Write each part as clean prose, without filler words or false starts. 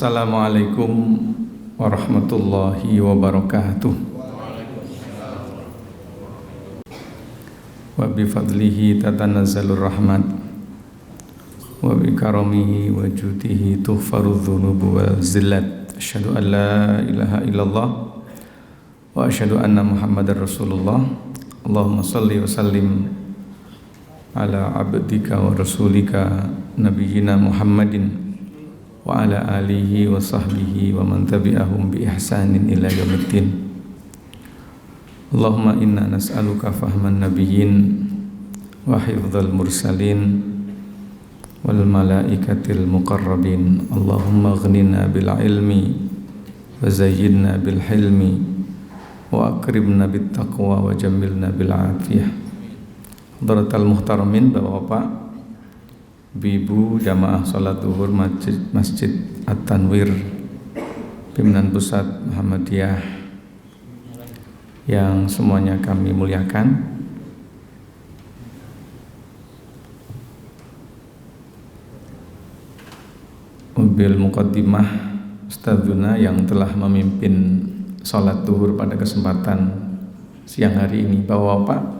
Assalamualaikum warahmatullahi wabarakatuh. Wa bifadlihi tatanazzalur rahmat wa bikaramihi wa judihi tuhfarudz dzunubu wal zillat. Asyhadu an la ilaha illallah wa asyhadu anna Muhammadar Rasulullah. Allahumma shalli wa sallim ala abdika wa rasulika nabiyyina Muhammadin wa ala alihi wa sahbihi wa man tabi'ahum bi ihsanin ila yaumiddin. Allahumma inna nas'aluka fahman nabiyyin wa hifdzal mursalin wal malaikatil muqarrabin. Allahumma aghnina bil ilmi wa zayyinna bil hilmi wa akrimna bit taqwa wa jammilna bil afiyah. Hadratal muhtaramin, Bapak-bapak, Ibu jamaah salat zuhur Masjid At-Tanwir Pimpinan Pusat Muhammadiyah yang semuanya kami muliakan. Mobil muqaddimah Ustadzuna yang telah memimpin salat zuhur pada kesempatan siang hari ini. Bapak-bapak,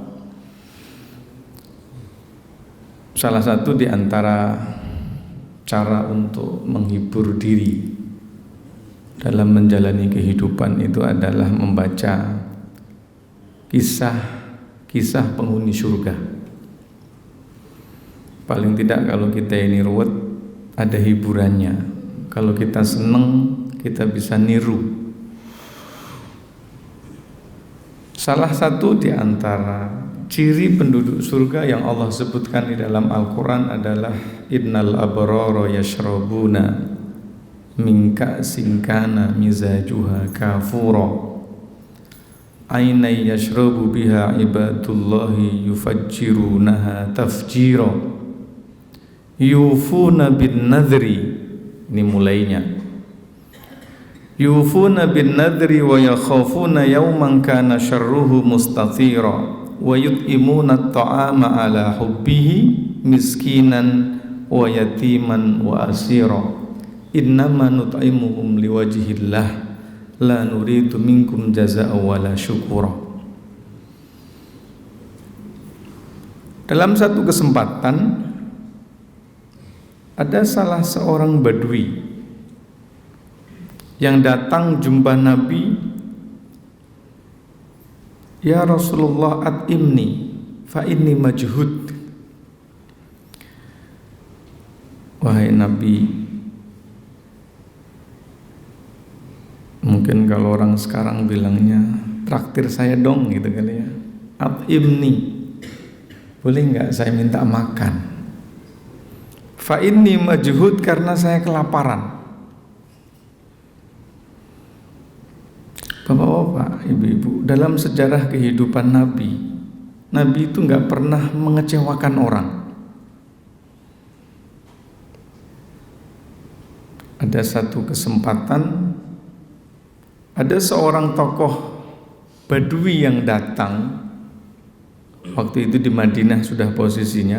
salah satu di antara cara untuk menghibur diri dalam menjalani kehidupan itu adalah membaca kisah-kisah penghuni surga. Paling tidak kalau kita ini ruwet, ada hiburannya. Kalau kita seneng, kita bisa niru. Salah satu di antara ciri penduduk surga yang Allah sebutkan di dalam Al-Quran adalah innal abrara yashrabuna min ka'sin kana mizajuha kafura aynay yashrabu biha ibadullahi yufajjirunaha tafjira yufuna bin nadri. Ini mulainya, yufuna bin nadri wa yakhafuna yawman kana syarruhu mustatira wa yut'imuna at-ta'ama ala hubbihi miskinan wa yatiman wa asira innama nut'imuhum liwajhillah la nuridu minkum jazaa'a wala syukura. Dalam satu kesempatan ada salah seorang badui yang datang jumpa Nabi. Ya Rasulullah, at'imni fa inni majhud. Wahai Nabi, mungkin kalau orang sekarang bilangnya traktir saya dong gitu kali ya. At'imni, boleh nggak saya minta makan? Fa inni majhud, karena saya kelaparan. Bapak-bapak, ibu-ibu, dalam sejarah kehidupan Nabi itu nggak pernah mengecewakan orang. Ada satu kesempatan, ada seorang tokoh Badui yang datang. Waktu itu di Madinah sudah posisinya,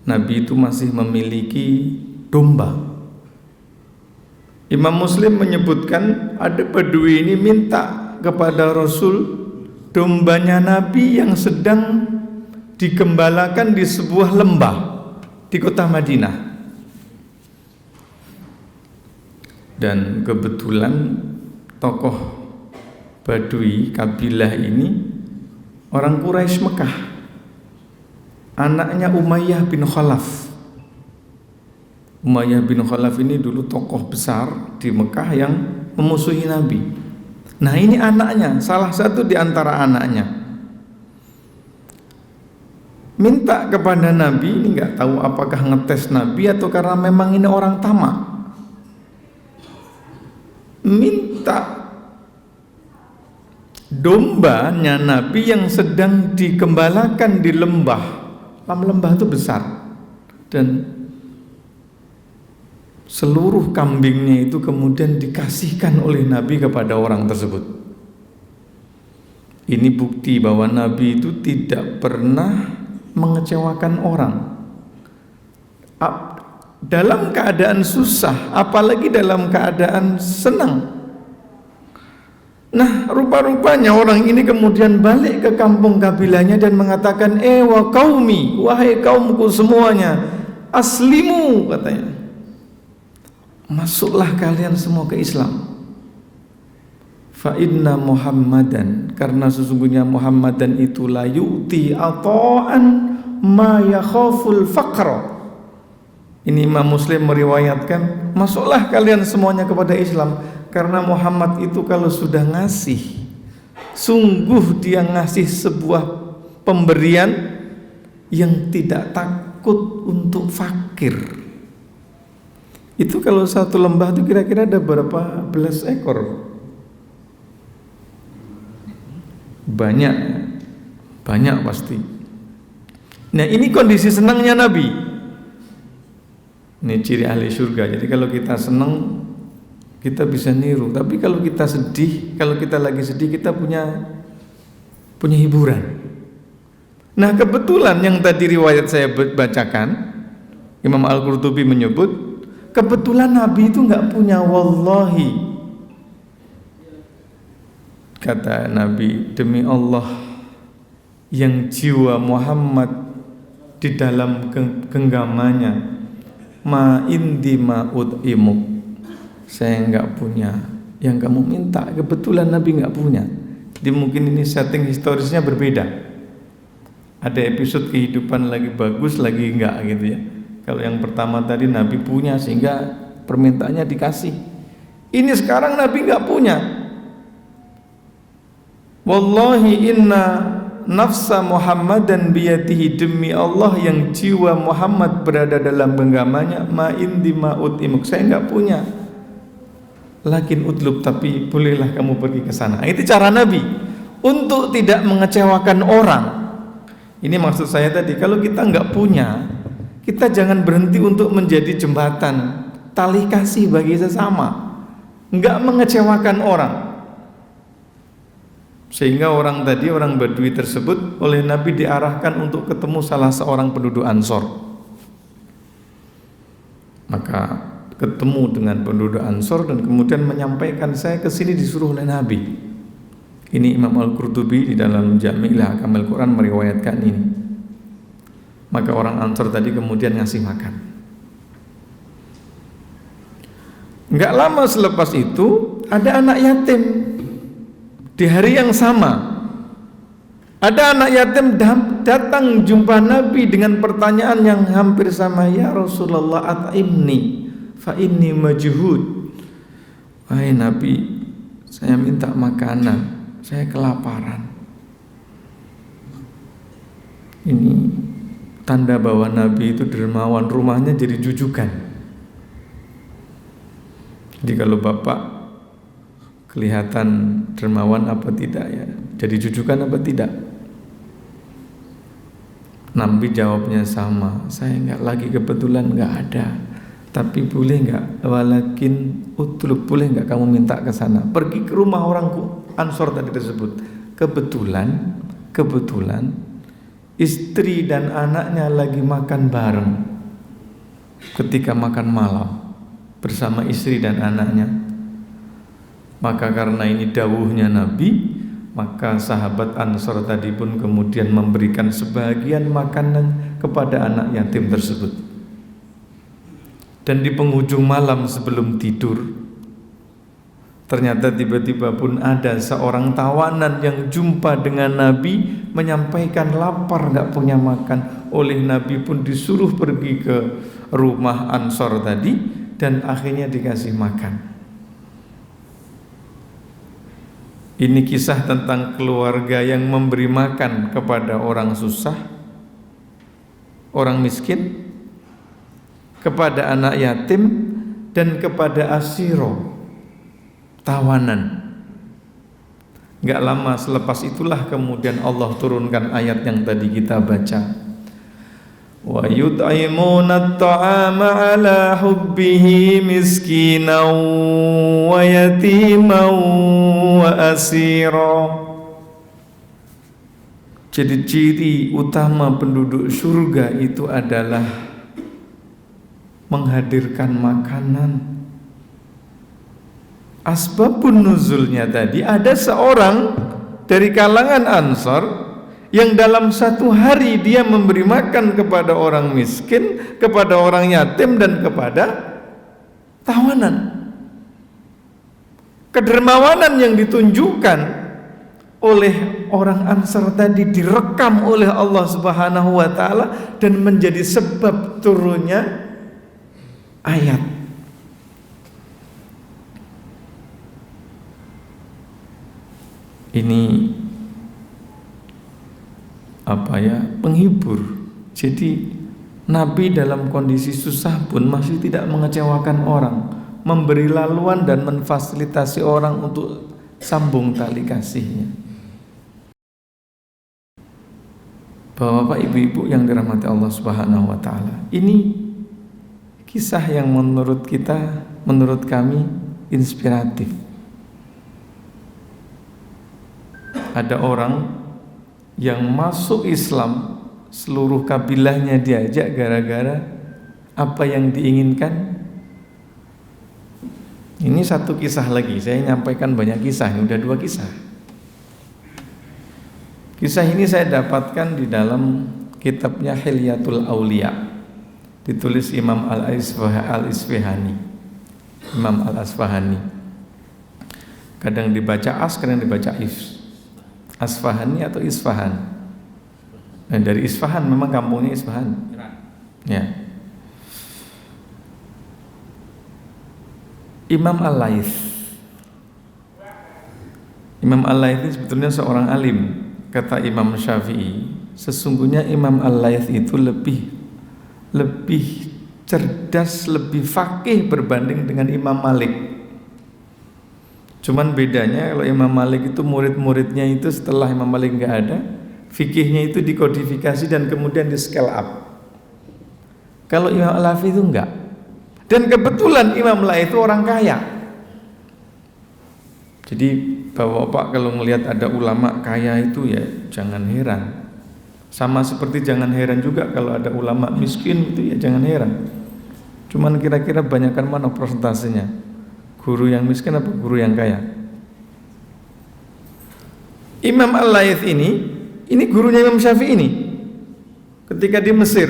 Nabi itu masih memiliki domba. Imam Muslim menyebutkan ada Badui ini minta kepada Rasul dombanya Nabi yang sedang digembalakan di sebuah lembah di kota Madinah. Dan kebetulan tokoh Badui kabilah ini orang Quraisy Mekah, anaknya Umayyah bin Khalaf. Umayyah bin Khalaf ini dulu tokoh besar di Mekah yang memusuhi Nabi. Nah, ini anaknya, salah satu di antara anaknya minta kepada Nabi. Ini nggak tahu apakah ngetes Nabi atau karena memang ini orang tamak. Minta dombanya Nabi yang sedang digembalakan di lembah. Lembah itu besar dan seluruh kambingnya itu kemudian dikasihkan oleh Nabi kepada orang tersebut. Ini bukti bahwa Nabi itu tidak pernah mengecewakan orang. dalam keadaan susah, apalagi dalam keadaan senang. Nah, rupa-rupanya orang ini kemudian balik ke kampung kabilahnya dan mengatakan, wa qaumi, wahai kaumku semuanya, aslimu, katanya, masuklah kalian semua ke Islam. Fa inna Muhammadan, karena sesungguhnya Muhammadan itu la yu'ti ata'an ma yakhaful faqra. Ini Imam Muslim meriwayatkan, masuklah kalian semuanya kepada Islam, karena Muhammad itu kalau sudah ngasih, sungguh dia ngasih sebuah pemberian yang tidak takut untuk fakir. Itu kalau satu lembah itu kira-kira ada berapa belas ekor? Banyak pasti. Nah, ini kondisi senangnya Nabi. Ini ciri ahli surga. Jadi kalau kita senang, kita bisa niru. Tapi kalau kita sedih, kalau kita lagi sedih, kita punya hiburan. Nah, kebetulan yang tadi riwayat saya bacakan, Imam Al-Qurtubi menyebut, kebetulan Nabi itu nggak punya wallahi. Kata Nabi, demi Allah yang jiwa Muhammad di dalam genggamannya, ma indi ma ut'imuk, saya enggak punya yang kamu minta. Kebetulan Nabi enggak punya. Jadi mungkin ini setting historisnya berbeda. Ada episode kehidupan lagi bagus, lagi enggak gitu ya. Kalau yang pertama tadi Nabi punya sehingga permintaannya dikasih. Ini sekarang Nabi enggak punya. Wallahi inna nafsa Muhammadan biyadihi, demi Allah yang jiwa Muhammad berada dalam genggamannya, ma indi ma ut'imuk, saya enggak punya. Lakin utlub, tapi bolehlah kamu pergi ke sana. Itu cara Nabi untuk tidak mengecewakan orang. Ini maksud saya tadi, kalau kita enggak punya, kita jangan berhenti untuk menjadi jembatan tali kasih bagi sesama, enggak mengecewakan orang. Sehingga orang Badui tersebut oleh Nabi diarahkan untuk ketemu salah seorang penduduk Ansor. Maka ketemu dengan penduduk Ansor dan kemudian menyampaikan, saya kesini disuruh oleh Nabi. Ini Imam Al-Qurtubi di dalam Jami' Ahkamil Quran meriwayatkan ini. Maka orang Ansor tadi kemudian ngasih makan. Enggak lama selepas itu ada anak yatim. Di hari yang sama ada anak yatim datang jumpa Nabi dengan pertanyaan yang hampir sama, ya Rasulullah at'imni fa inni majhud. Wahai Nabi, saya minta makanan, saya kelaparan. Ini tanda bahwa Nabi itu dermawan, rumahnya jadi jujukan. Jadi kalau bapak kelihatan dermawan apa tidak ya, jadi jujukan apa tidak? Nabi jawabnya sama, saya enggak lagi, kebetulan enggak ada. Tapi boleh enggak, walakin utlub, boleh enggak kamu minta ke sana, pergi ke rumah orang Ansor tadi tersebut. Kebetulan istri dan anaknya lagi makan bareng ketika makan malam bersama istri dan anaknya. Maka karena ini dawuhnya Nabi, maka sahabat Ansor tadi pun kemudian memberikan sebagian makanan kepada anak yatim tersebut. Dan di penghujung malam sebelum tidur, ternyata tiba-tiba pun ada seorang tawanan yang jumpa dengan Nabi, menyampaikan lapar, gak punya makan. Oleh Nabi pun disuruh pergi ke rumah Ansor tadi, dan akhirnya dikasih makan. Ini kisah tentang keluarga yang memberi makan kepada orang susah, orang miskin, kepada anak yatim, dan kepada asiro, tawanan. Gak lama selepas itulah kemudian Allah turunkan ayat yang tadi kita baca. Wa yut'imuna at-ta'ama 'ala hubbihi miskinan wa yatiman wa asira. Jadi ciri utama penduduk surga itu adalah menghadirkan makanan. Asbabun nuzulnya tadi ada seorang dari kalangan Ansor yang dalam satu hari dia memberi makan kepada orang miskin, kepada orang yatim, dan kepada tawanan. Kedermawanan yang ditunjukkan oleh orang Ansar tadi direkam oleh Allah Subhanahu wa taala dan menjadi sebab turunnya ayat. Ini penghibur. Jadi Nabi dalam kondisi susah pun masih tidak mengecewakan orang, memberi laluan dan memfasilitasi orang untuk sambung tali kasihnya. Bapak-bapak, ibu-ibu yang dirahmati Allah Subhanahu wa taala, ini kisah yang menurut kami inspiratif. Ada orang yang masuk Islam, seluruh kabilahnya diajak gara-gara apa yang diinginkan. Ini satu kisah lagi, saya nyampaikan banyak kisah, ini udah 2 kisah. Kisah ini saya dapatkan di dalam kitabnya Hilyatul Aulia, ditulis Imam Al-Isfahani. Imam Al-Asfahani. Kadang dibaca as, kadang dibaca if. Asfahani atau Isfahan. Nah, dari Isfahan, memang kampungnya Isfahan. Ya. Imam Al-Laits. Imam Al-Laits itu sebetulnya seorang alim. Kata Imam Syafi'i, sesungguhnya Imam Al-Laits itu lebih cerdas, lebih faqih berbanding dengan Imam Malik. Cuman bedanya kalau Imam Malik itu murid-muridnya itu setelah Imam Malik nggak ada, fikihnya itu dikodifikasi dan kemudian di scale up. Kalau Imam Al-Laits itu enggak. Dan kebetulan Imam Al-Laits itu orang kaya. Jadi bapak-bapak kalau melihat ada ulama kaya itu ya jangan heran. Sama seperti jangan heran juga kalau ada ulama miskin itu ya jangan heran. Cuman kira-kira banyakkan mana persentasenya? Guru yang miskin apa guru yang kaya? Imam Al-Laits ini gurunya Imam Syafi'i ini. Ketika di Mesir,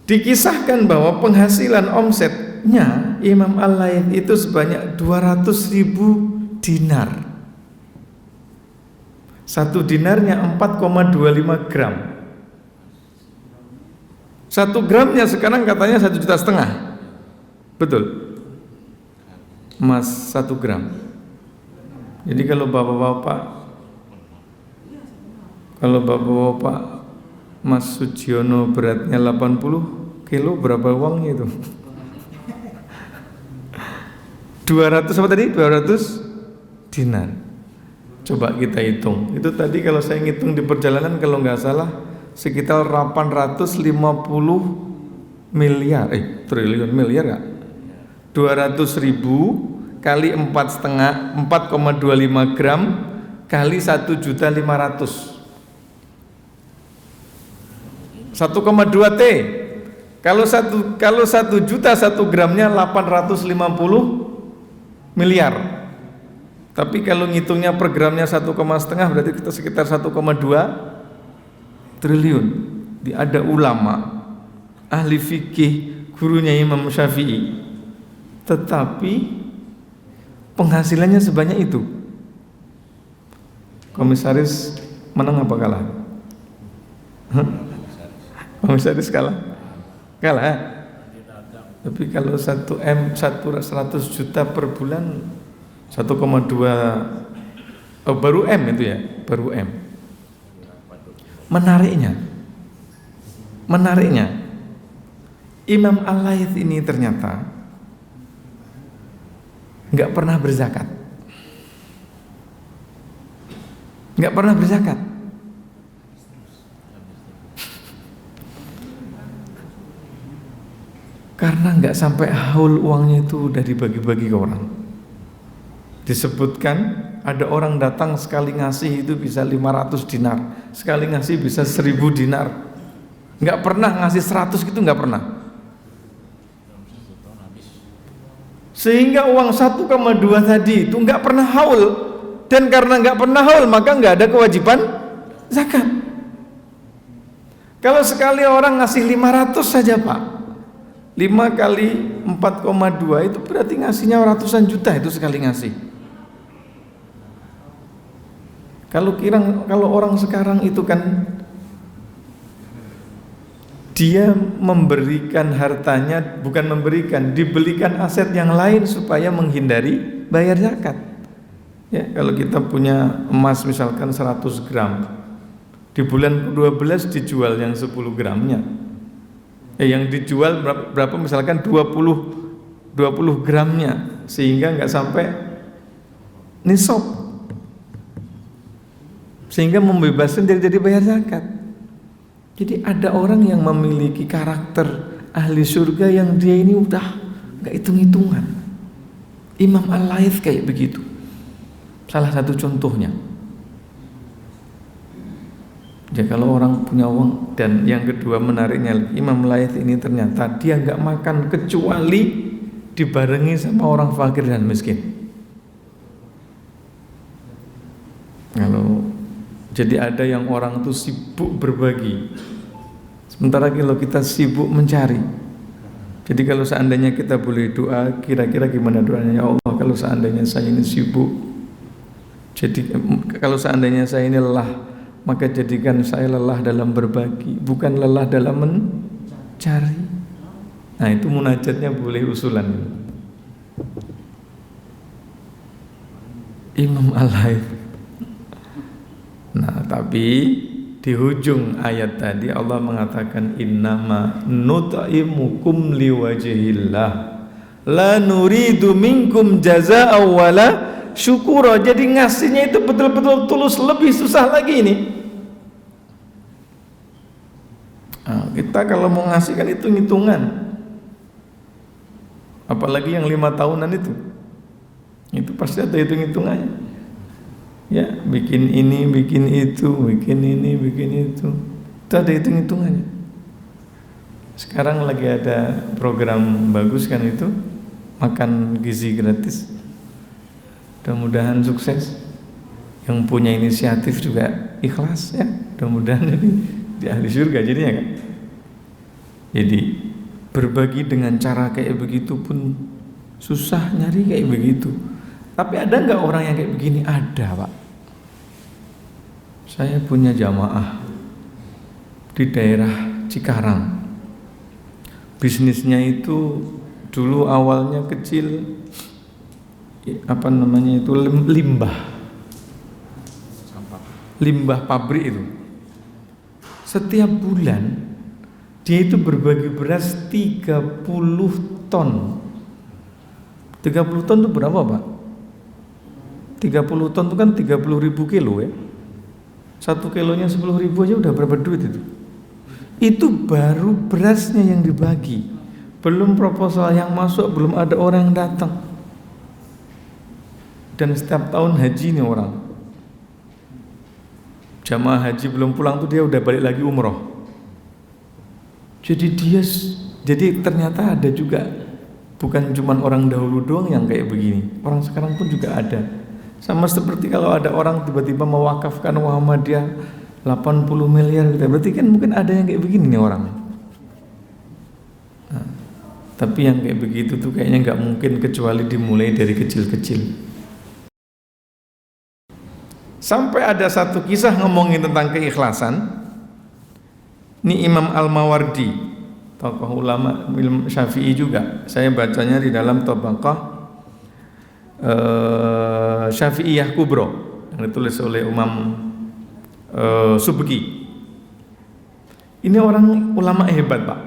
dikisahkan bahwa penghasilan omsetnya Imam Al-Laits itu sebanyak 200.000 dinar. 1 dinarnya 4,25 gram. 1 gramnya sekarang katanya 1,5 juta. Betul? Emas 1 gram. Jadi kalau bapak-bapak Mas Sujiono beratnya 80 kilo, berapa uangnya itu? 200 apa tadi? 200 dinar. Coba kita hitung. Itu tadi kalau saya ngitung di perjalanan kalau nggak salah sekitar 850 miliar, triliun miliar nggak? 200.000 kali 4,25 gram kali 1.500.000. 1,2 T. Kalau 1 juta 1 gramnya 850 miliar. Tapi kalau ngitungnya per gramnya 1,5 berarti kita sekitar 1,2 triliun. Ada ulama ahli fikih gurunya Imam Syafi'i, tetapi penghasilannya sebanyak itu. Komisaris menang apa kalah? Komisaris kalah. Tapi kalau 100 juta per bulan 1,2 baru M itu ya, baru M. Menariknya Imam Al-Laits ini ternyata nggak pernah berzakat. Karena nggak sampai haul uangnya itu udah dibagi-bagi ke orang. Disebutkan ada orang datang sekali ngasih itu bisa 500 dinar, sekali ngasih bisa 1000 dinar. Nggak pernah ngasih 100 gitu, nggak pernah. Sehingga uang 1,2 tadi itu nggak pernah haul, dan karena nggak pernah haul maka nggak ada kewajiban zakat. Kalau sekali orang ngasih 500 saja Pak, 5 kali 4,2 itu berarti ngasihnya ratusan juta itu sekali ngasih. Kalau orang sekarang itu kan dia memberikan hartanya, bukan memberikan, dibelikan aset yang lain supaya menghindari bayar zakat. Ya, kalau kita punya emas misalkan 100 gram, di bulan 12 dijual yang 10 gramnya. Yang dijual berapa misalkan 20 gramnya, sehingga nggak sampai nisab, sehingga membebaskan dari bayar zakat. Jadi ada orang yang memiliki karakter ahli surga yang dia ini udah nggak hitung-hitungan. Imam Al-Laits kayak begitu, salah satu contohnya. Ya kalau orang punya uang, dan yang kedua menariknya Imam Al-Laits ini ternyata dia nggak makan kecuali dibarengi sama orang fakir dan miskin. Jadi ada yang orang itu sibuk berbagi, sementara kalau kita sibuk mencari. Jadi kalau seandainya kita boleh doa, kira-kira gimana doanya? Ya Allah, kalau seandainya saya ini sibuk, jadi kalau seandainya saya ini lelah, maka jadikan saya lelah dalam berbagi, bukan lelah dalam mencari. Nah itu munajatnya boleh usulan. Imam Al-Laits. Nah, tapi di ujung ayat tadi Allah mengatakan innama nut'imukum liwajhillah la nuridu minkum jazaa'a wala syukura. Jadi ngasihnya itu betul-betul tulus, lebih susah lagi ini. Nah, kita kalau mau ngasih kan hitung-hitungan, apalagi yang 5 tahunan itu pasti ada hitung-hitungannya. Ya, bikin ini, bikin itu, bikin ini, bikin itu. Itu ada hitung-hitungannya. Sekarang lagi ada program bagus kan itu, makan gizi gratis. Mudah-mudahan sukses. Yang punya inisiatif juga ikhlas ya. Mudah-mudahan ini di ahli surga jadinya kan. Jadi berbagi dengan cara kayak begitu pun susah nyari kayak begitu. Tapi ada nggak orang yang kayak begini? Ada Pak. Saya punya jamaah di daerah Cikarang. Bisnisnya itu dulu awalnya kecil, limbah pabrik itu. Setiap bulan dia itu berbagi beras 30 ton. 30 ton itu berapa Pak? 30 ton itu kan 30.000 kilo ya. 1 kilonya 10.000 aja udah berapa duit itu? Itu baru berasnya yang dibagi, belum proposal yang masuk, belum ada orang yang datang. Dan setiap tahun haji nih orang, jamaah haji belum pulang tuh dia udah balik lagi umroh. Jadi ternyata ada juga, bukan cuma orang dahulu doang yang kayak begini, orang sekarang pun juga ada. Sama seperti kalau ada orang tiba-tiba mewakafkan Muhammadiyah 80 miliar gitu, berarti kan mungkin ada yang kayak begini nih orang. Nah, tapi yang kayak begitu tuh kayaknya nggak mungkin kecuali dimulai dari kecil-kecil. Sampai ada satu kisah ngomongin tentang keikhlasan. Ini Imam Al-Mawardi, tokoh ulama ilmu Syafi'i juga. Saya bacanya di dalam Tabaqah Syafi'iyah Kubro yang ditulis oleh Imam Subki. Ini orang ulama hebat Pak.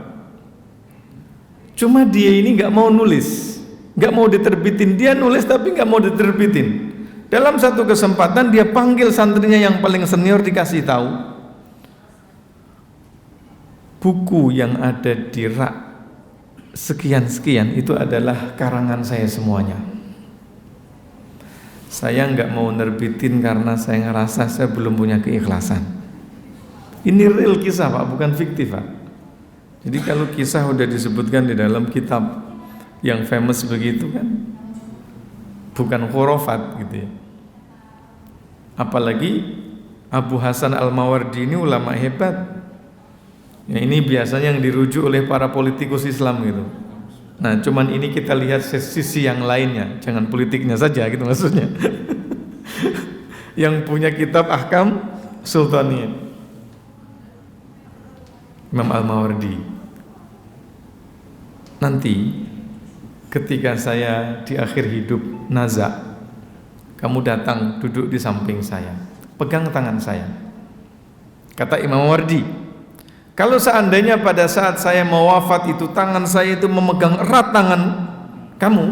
Cuma dia ini nggak mau nulis, nggak mau diterbitin. Dia nulis tapi nggak mau diterbitin. Dalam satu kesempatan dia panggil santrinya yang paling senior, dikasih tahu buku yang ada di rak sekian-sekian itu adalah karangan saya semuanya. Saya nggak mau nerbitin karena saya ngerasa saya belum punya keikhlasan. Ini real kisah Pak, bukan fiktif Pak. Jadi kalau kisah udah disebutkan di dalam kitab yang famous begitu kan bukan khurafat gitu ya. Apalagi Abu Hasan Al-Mawardi ini ulama hebat ya, ini biasanya yang dirujuk oleh para politikus Islam gitu. Nah cuman ini kita lihat sisi yang lainnya, jangan politiknya saja gitu maksudnya. Yang punya kitab Ahkam Sultaniyah, Imam Al-Mawardi. Nanti ketika saya di akhir hidup nazak, kamu datang duduk di samping saya, pegang tangan saya. Kata Imam Mawardi, kalau seandainya pada saat saya mau wafat itu tangan saya itu memegang erat tangan kamu,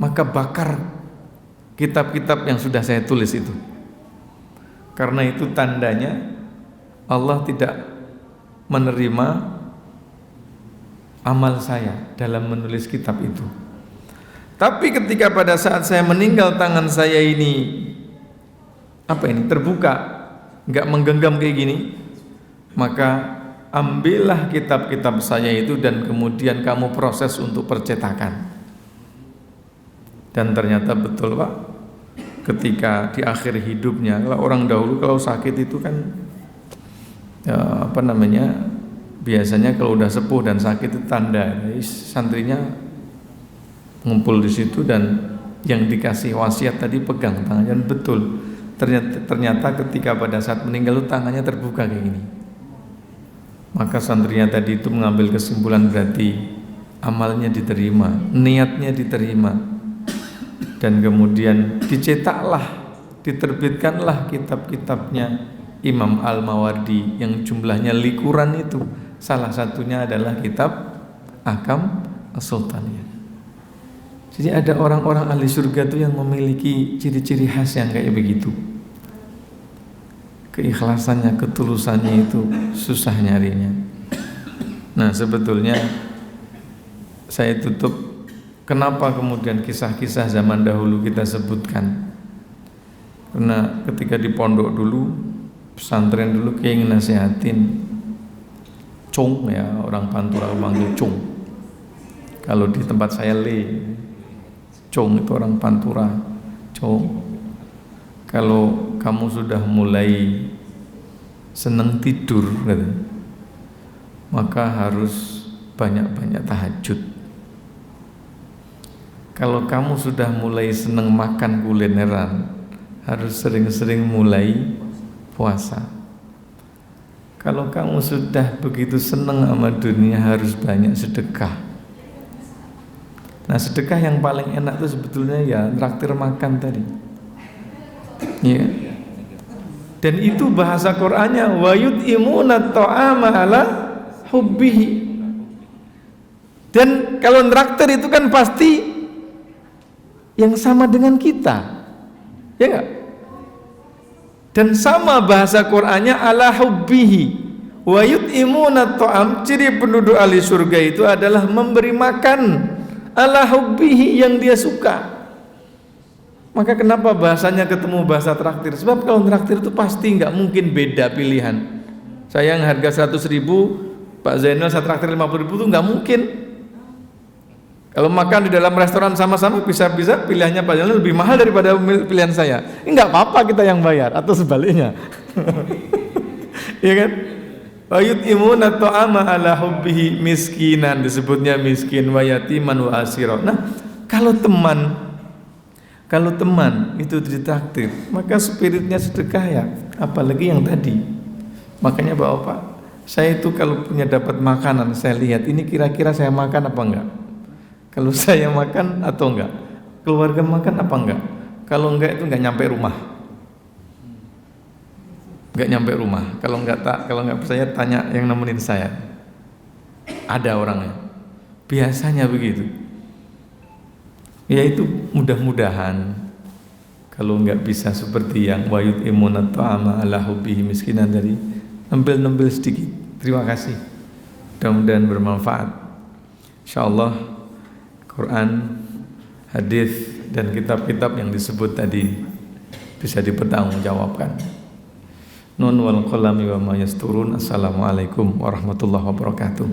maka bakar kitab-kitab yang sudah saya tulis itu. Karena itu tandanya Allah tidak menerima amal saya dalam menulis kitab itu. Tapi ketika pada saat saya meninggal tangan saya ini terbuka, nggak menggenggam kayak gini, maka ambillah kitab-kitab saya itu dan kemudian kamu proses untuk percetakan. Dan ternyata betul Pak, ketika di akhir hidupnya, orang dahulu kalau sakit itu kan biasanya kalau udah sepuh dan sakit itu tanda, jadi santrinya ngumpul di situ dan yang dikasih wasiat tadi pegang tangannya. Dan betul, ternyata ketika pada saat meninggal itu tangannya terbuka kayak gini. Maka santrinya tadi itu mengambil kesimpulan berarti amalnya diterima, niatnya diterima. Dan kemudian dicetaklah, diterbitkanlah kitab-kitabnya Imam Al-Mawardi yang jumlahnya likuran itu. Salah satunya adalah kitab Ahkam Sultaniyah. Jadi ada orang-orang ahli surga itu yang memiliki ciri-ciri khas yang kayak begitu. Keikhlasannya, ketulusannya itu susah nyarinya. Nah sebetulnya saya tutup, kenapa kemudian kisah-kisah zaman dahulu kita sebutkan? Karena ketika di pondok dulu, pesantren dulu, kayak nasihatin cung ya, orang Pantura memanggil cung. Kalau di tempat saya cung itu orang Pantura, cung. Kalau kamu sudah mulai senang tidur, maka harus banyak-banyak tahajud. Kalau kamu sudah mulai senang makan kulineran, harus sering-sering mulai puasa. Kalau kamu sudah begitu senang sama dunia, harus banyak sedekah. Nah sedekah yang paling enak itu sebetulnya ya traktir makan tadi ya. Dan itu bahasa Qur'annya wa yut'imuna ta'ama ala hubbihi. Dan kalau traktir itu kan pasti yang sama dengan kita, ya enggak? Dan sama bahasa Qur'annya ala hubbihi wa yut'imuna ta'am. Ciri penduduk ahli surga itu adalah memberi makan ala hubbihi, yang dia suka. Maka kenapa bahasanya ketemu bahasa traktir? Sebab kalau traktir itu pasti nggak mungkin beda pilihan. Saya yang harga 100.000, Pak Zainal saya traktir 50.000 itu nggak mungkin. Kalau makan di dalam restoran sama-sama, bisa-bisa pilihannya Pak Zainal lebih mahal daripada pilihan saya. Ini nggak apa-apa kita yang bayar, atau sebaliknya. Iya kan? Wa yut'imuna ta'ama ala hubbihi miskinan, disebutnya miskin, wa yatiman wa asira. Nah, kalau teman itu ditraktir, maka spiritnya sedekah ya, apalagi yang tadi. Makanya Bapak, saya itu kalau punya dapat makanan, saya lihat ini kira-kira saya makan apa enggak. Kalau saya makan atau enggak, keluarga makan apa enggak. Kalau enggak itu enggak nyampe rumah. Enggak nyampe rumah. Kalau enggak percaya tanya yang nemenin saya. Ada orangnya. Biasanya begitu. Ya itu mudah-mudahan kalau enggak bisa seperti yang wa yut'imuna ta'ama ala hubbihi miskinan tadi, nempel-nempel sedikit. Terima kasih. Mudah-mudahan bermanfaat. Insyaallah Quran, hadis dan kitab-kitab yang disebut tadi bisa dipertanggungjawabkan. Nun wal qalami wa ma yasturun. Assalamualaikum warahmatullahi wabarakatuh.